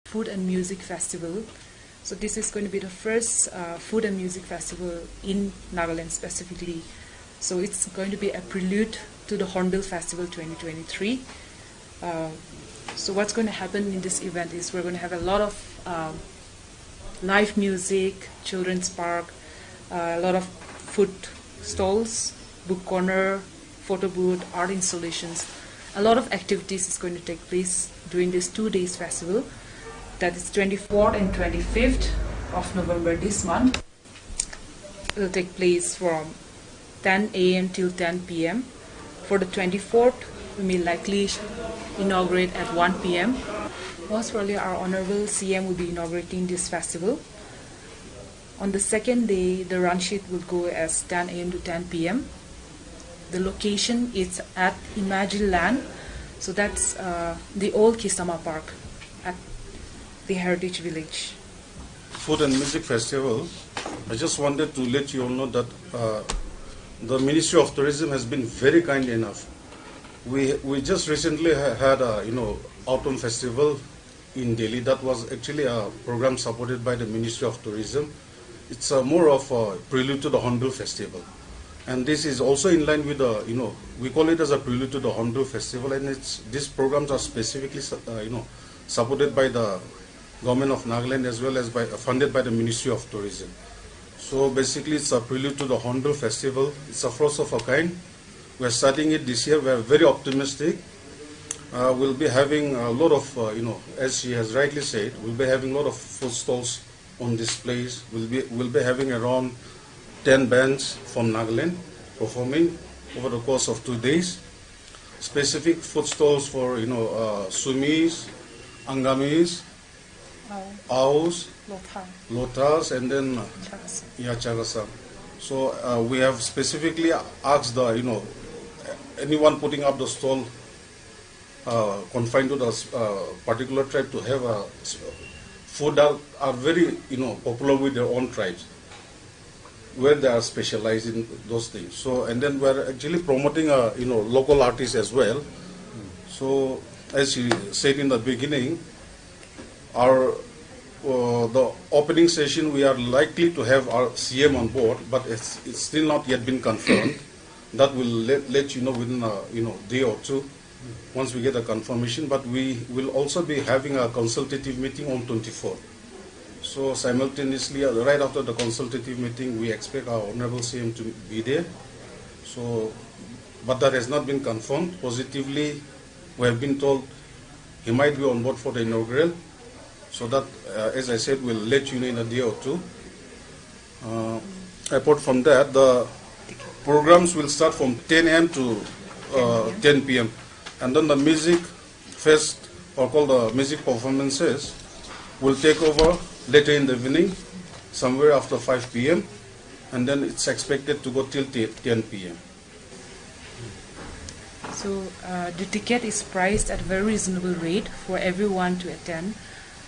Food and Music Festival. So this is going to be the first food and music festival in Nagaland specifically. So it's going to be a prelude to the Hornbill Festival 2023. So what's going to happen in this event is we're going to have a lot of live music, children's park, a lot of food stalls, book corner, photo booth, art installations. A lot of activities is going to take place during this 2 days festival. That is 24th and 25th of November this month. It will take place from 10 a.m. till 10 p.m. For the 24th, we may likely inaugurate at 1 p.m. Most probably our Honorable CM will be inaugurating this festival. On the second day, the run sheet will go as 10 a.m. to 10 p.m. The location is at Imagine Land, so that's the old Kisama Park at the Heritage Village. Food and Music Festival, I just wanted to let you all know that the Ministry of Tourism has been very kind enough. We just recently had a autumn festival in Delhi. That was actually a program supported by the Ministry of Tourism. It's more of a prelude to the Hornbill Festival, and this is also in line with the we call it as a prelude to the Hornbill Festival, and these programs are specifically supported by the Government of Nagaland as well as funded by the Ministry of Tourism. So basically it's a prelude to the Hornbill Festival. It's a first of a kind. We're starting it this year. We're very optimistic. We'll be having a lot of, as she has rightly said, we'll be having a lot of food stalls on this place. We'll be having around 10 bands from Nagaland performing over the course of 2 days. Specific food stalls for, Sumis, Nagamese, Aus, Lotas, and then Chagasam. So we have specifically asked the anyone putting up the stall confined to the particular tribe to have food that are very popular with their own tribes, where they are specialized in those things. So and then we're actually promoting local artists as well. So as you said in the beginning, the opening session we are likely to have our CM on board, but it's still not yet been confirmed. That will let you know within a day or two once we get a confirmation. But we will also be having a consultative meeting on 24th. So simultaneously, right after the consultative meeting, we expect our Honorable CM to be there. So, but that has not been confirmed. Positively, we have been told he might be on board for the inaugural. So that, as I said, we'll let you know in a day or two. Apart from that, the programs will start from 10 a.m. to 10 p.m. And then the music fest, or called the music performances, will take over later in the evening, somewhere after 5 p.m. And then it's expected to go till 10 p.m. So the ticket is priced at a very reasonable rate for everyone to attend.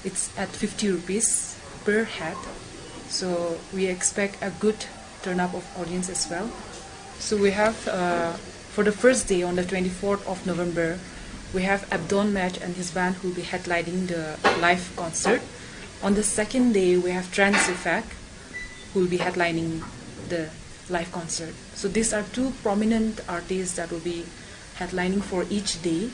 It's at 50 rupees per head. So we expect a good turn-up of audience as well. So we have, for the first day on the 24th of November, we have Abdon Match and his band who will be headlining the live concert. On the second day, we have Trans Effect who will be headlining the live concert. So these are two prominent artists that will be headlining for each day.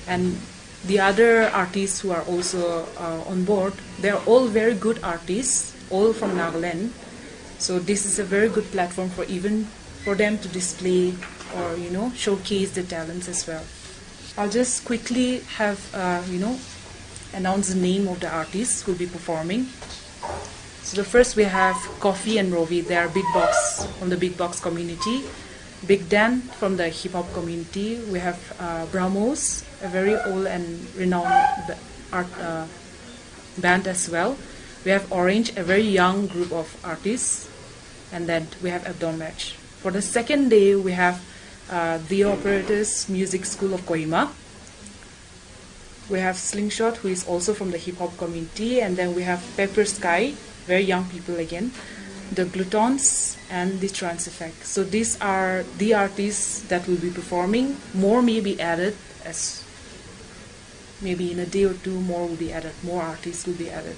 And the other artists who are also on board, they're all very good artists, all from Nagaland. So this is a very good platform for them to display or showcase their talents as well. I'll just quickly have announce the name of the artists who will be performing. So the first we have Coffee and Rovi. They are beatbox from the beatbox community. Big Dan from the hip hop community. We have Brahmos, a very old and renowned art band as well. We have Orange, a very young group of artists, and then we have Abdon Match. For the second day, we have the Operators Music School of Kohima. We have Slingshot, who is also from the hip hop community, and then we have Pepper Sky, very young people again, the Glutons, and the Trans Effect. So these are the artists that will be performing. More may be added maybe in a day or two more will be added, more artists will be added.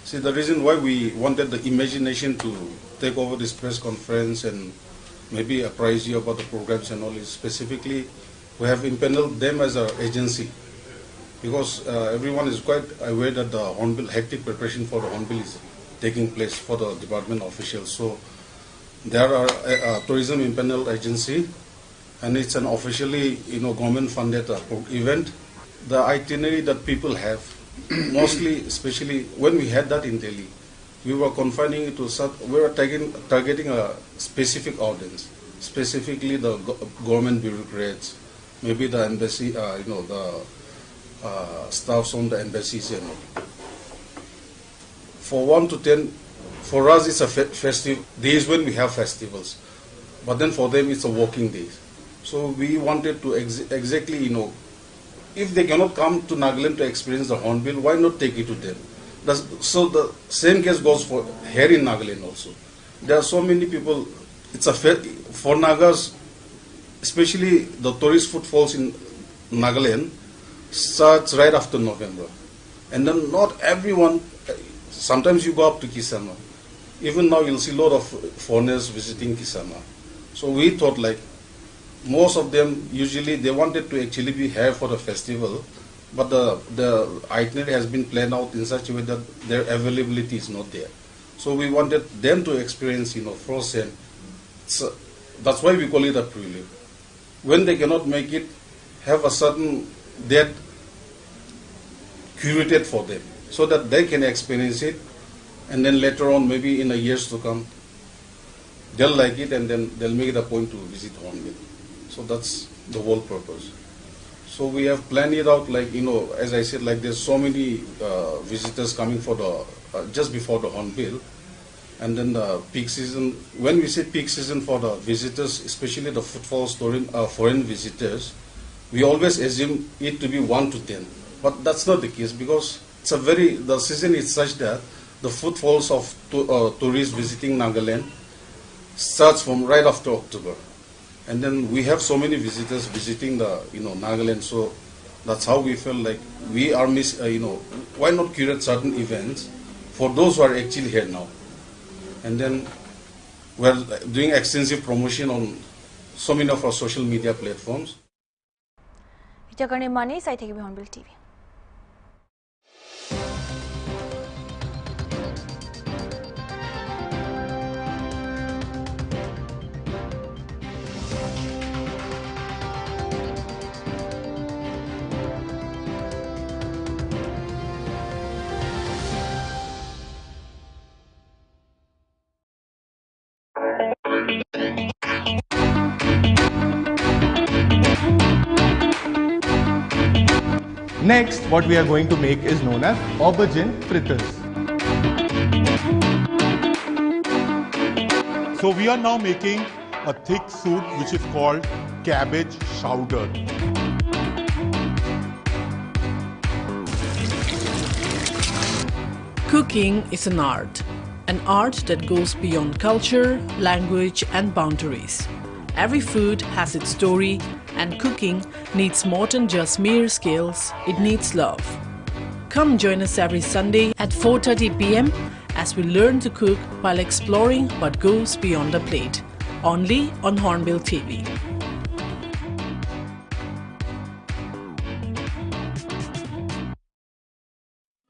See, the reason why we wanted the imagination to take over this press conference and maybe apprise you about the programs and all is specifically we have impaneled them as an agency, because everyone is quite aware that the Hornbill, hectic preparation for the Hornbill is taking place for the department officials. So there are a tourism impaneled agency, and it's an officially government funded event. The itinerary that people have, mostly, especially when we had that in Delhi, we were confining it to we were targeting a specific audience, specifically the government bureaucrats, maybe the embassy, the staffs on the embassies and all. For 1 to 10, for us it's a festive days when we have festivals, but then for them it's a working days. So we wanted to exactly, if they cannot come to Nagaland to experience the Hornbill, why not take it to them? So the same case goes for here in Nagaland also. There are so many people. It's a for Nagas, especially the tourist footfalls in Nagaland starts right after November, and then not everyone. Sometimes you go up to Kisama. Even now you'll see a lot of foreigners visiting Kisama. So we thought like most of them usually they wanted to actually be here for the festival, but the itinerary has been planned out in such a way that their availability is not there. So we wanted them to experience, firsthand. So that's why we call it a prelude. When they cannot make it, have a certain date curated for them, so that they can experience it, and then later on, maybe in the years to come, they'll like it, and then they'll make it a point to visit Hornbill. So that's the whole purpose. So we have planned it out, like, as I said, like there's so many visitors coming for the just before the Hornbill, and then the peak season. When we say peak season for the visitors, especially the footfalls foreign visitors, we always assume it to be 1 to 10, but that's not the case, because it's the season is such that the footfalls of tourists visiting Nagaland starts from right after October. And then we have so many visitors visiting the Nagaland, so that's how we felt like we are why not curate certain events for those who are actually here now, and then we're doing extensive promotion on so many of our social media platforms. Hornbilltv. Next, what we are going to make is known as aubergine fritters. So we are now making a thick soup which is called cabbage chowder. Cooking is an art that goes beyond culture, language and boundaries. Every food has its story, and cooking needs more than just mere skills, it needs love. Come join us every Sunday at 4:30 p.m. as we learn to cook while exploring what goes beyond the plate. Only on Hornbilltv.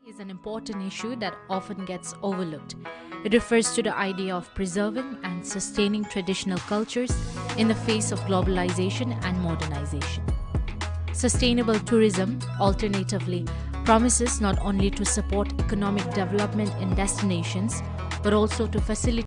Is an important issue that often gets overlooked. It refers to the idea of preserving and sustaining traditional cultures in the face of globalization and modernization. Sustainable tourism, alternatively, promises not only to support economic development in destinations, but also to facilitate